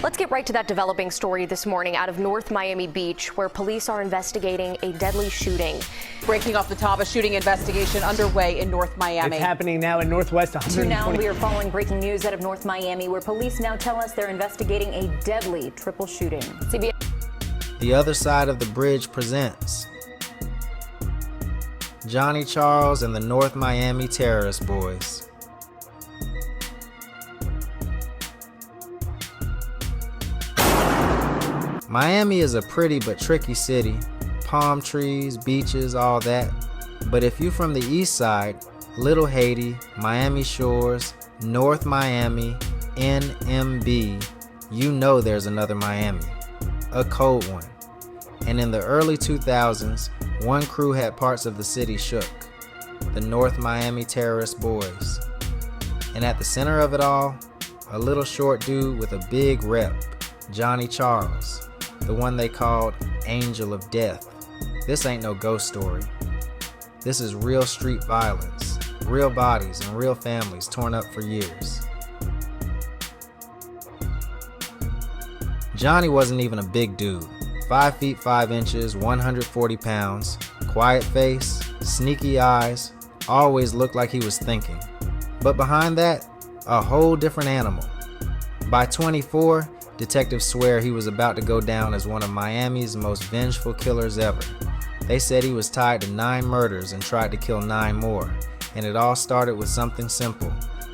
Let's get right to that developing story this morning out of North Miami Beach, where police are investigating a deadly shooting. Breaking off the top, a shooting investigation underway in North Miami. It's happening now in Northwest 120. Now we are following breaking news out of North Miami, where police now tell us they're investigating a deadly triple shooting. CBS. The Other Side of the Bridge presents Johnny Charles and the North Miami Terrorist Boys. Miami is a pretty but tricky city. Palm trees, beaches, all that. But if you're from the east side, Little Haiti, Miami Shores, North Miami, NMB, you know there's another Miami. A cold one. And in the early 2000s, one crew had parts of the city shook. The North Miami Terrorist Boys. And at the center of it all, a little short dude with a big rep, Johnny Charles. The one they called Angel of Death. This ain't no ghost story. This is real street violence, real bodies and real families torn up for years. Johnny wasn't even a big dude. 5 feet 5 inches, 140 pounds, quiet face, sneaky eyes, always looked like he was thinking. But behind that, a whole different animal. By 24, detectives swear he was about to go down as one of Miami's most vengeful killers ever. They said he was tied to 9 murders and tried to kill 9 more. And it all started with something simple.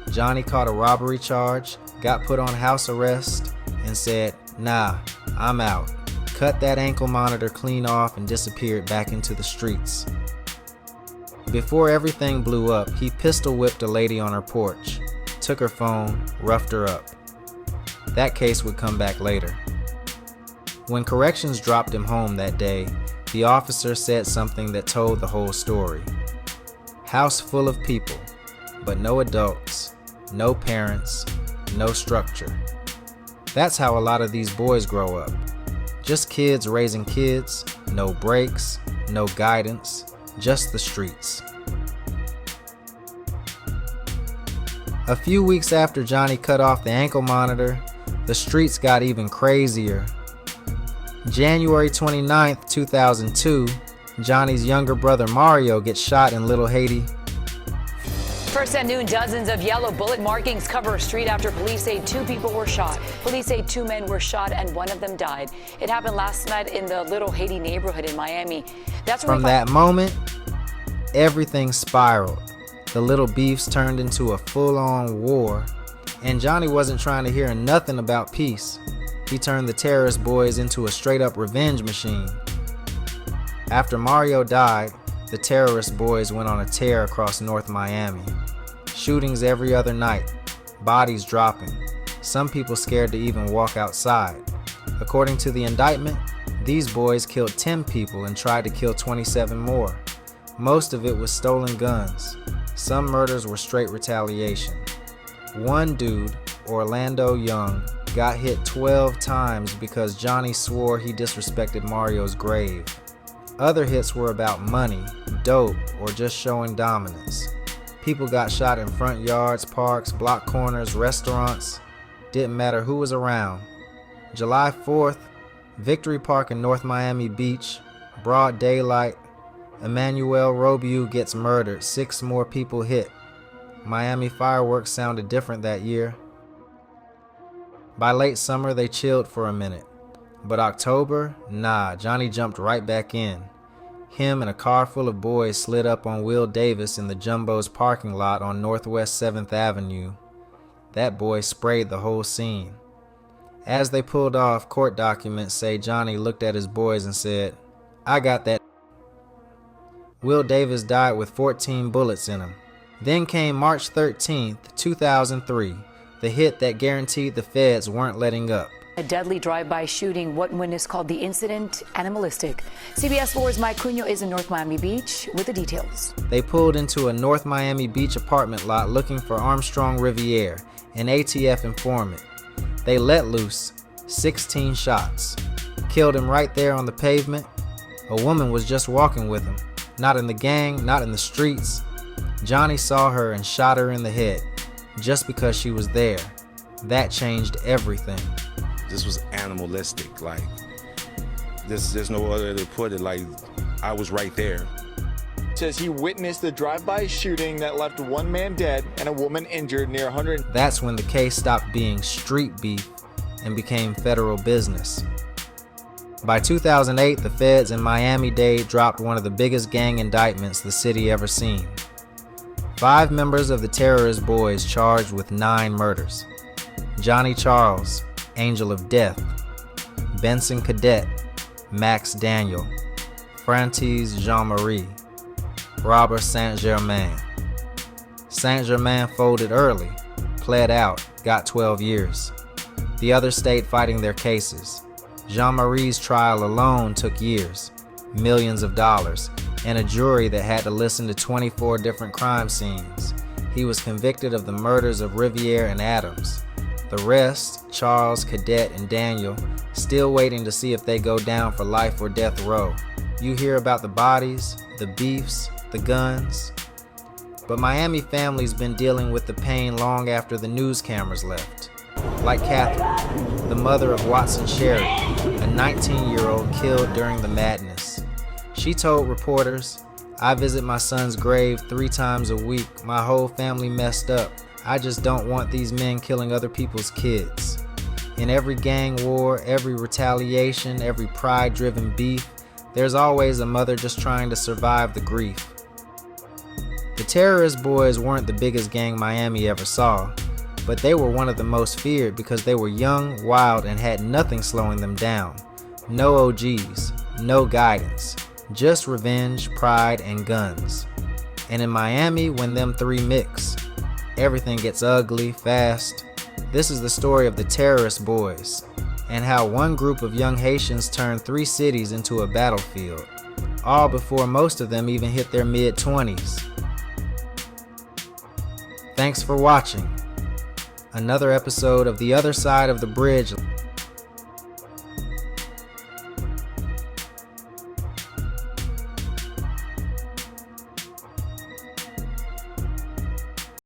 Johnny caught a robbery charge, got put on house arrest, and said, "Nah, I'm out." Cut that ankle monitor clean off and disappeared back into the streets. Before everything blew up, he pistol whipped a lady on her porch, took her phone, roughed her up. That case would come back later. When corrections dropped him home that day, the officer said something that told the whole story. House full of people, but no adults, no parents, no structure. That's how a lot of these boys grow up. Just kids raising kids, no breaks, no guidance, just the streets. A few weeks after Johnny cut off the ankle monitor, the streets got even crazier. January 29th, 2002, Johnny's younger brother Mario gets shot in Little Haiti. First at noon, dozens of yellow bullet markings cover a street after police say 2 people were shot. Police say 2 men were shot and one of them died. It happened last night in the Little Haiti neighborhood in Miami. From that moment, everything spiraled. The little beefs turned into a full-on war. And Johnny wasn't trying to hear nothing about peace. He turned the terrorist boys into a straight-up revenge machine. After Mario died, the terrorist boys went on a tear across North Miami. Shootings every other night, bodies dropping, some people scared to even walk outside. According to the indictment, these boys killed 10 people and tried to kill 27 more. Most of it was stolen guns. Some murders were straight retaliation. One dude, Orlando Young, got hit 12 times because Johnny swore he disrespected Mario's grave. Other hits were about money, dope, or just showing dominance. People got shot in front yards, parks, block corners, restaurants. Didn't matter who was around. July 4th, Victory Park in North Miami Beach, broad daylight. Emmanuel Robiou gets murdered, 6 more people hit. Miami fireworks sounded different that year. By late summer, they chilled for a minute. But October, nah, Johnny jumped right back in. Him and a car full of boys slid up on Will Davis in the Jumbo's parking lot on Northwest 7th Avenue. That boy sprayed the whole scene. As they pulled off, court documents say Johnny looked at his boys and said, "I got that." Will Davis died with 14 bullets in him. Then came March 13th, 2003, the hit that guaranteed the feds weren't letting up. A deadly drive-by shooting, what witness called the incident animalistic. CBS 4's Mike Cunha is in North Miami Beach with the details. They pulled into a North Miami Beach apartment lot looking for Armstrong Riviere, an ATF informant. They let loose 16 shots. Killed him right there on the pavement. A woman was just walking with him. Not in the gang, not in the streets. Johnny saw her and shot her in the head, just because she was there. That changed everything. was animalistic. Like, there's no other way to put it. Like, I was right there. Says he witnessed the drive-by shooting that left one man dead and a woman injured near 100. That's when the case stopped being street beef and became federal business. By 2008, the feds in Miami-Dade dropped one of the biggest gang indictments the city ever seen. 5 members of the terrorist Boyz charged with 9 murders. Johnny Charles, Angel of Death; Benson Cadet, Max Daniel; Frantiz Jean-Marie; Robert Saint-Germain. Saint-Germain folded early, pled out, got 12 years. The others stayed fighting their cases. Jean-Marie's trial alone took years, millions of dollars, and a jury that had to listen to 24 different crime scenes. He was convicted of the murders of Riviere and Adams. The rest, Charles, Cadet, and Daniel, still waiting to see if they go down for life or death row. You hear about the bodies, the beefs, the guns. But Miami family's been dealing with the pain long after the news cameras left. Like Catherine, the mother of Watson Sherry, a 19-year-old killed during the madness. She told reporters, "I visit my son's grave 3 times a week. My whole family messed up. I just don't want these men killing other people's kids." In every gang war, every retaliation, every pride-driven beef, there's always a mother just trying to survive the grief. The terrorist Boyz weren't the biggest gang Miami ever saw, but they were one of the most feared because they were young, wild, and had nothing slowing them down. No OGs, no guidance, just revenge, pride, and guns. And in Miami, when them 3 mix, everything gets ugly fast. This is the story of the terrorist Boyz, and how one group of young Haitians turned 3 cities into a battlefield, all before most of them even hit their mid-20s. Thanks for watching. Another episode of The Other Side of the Bridge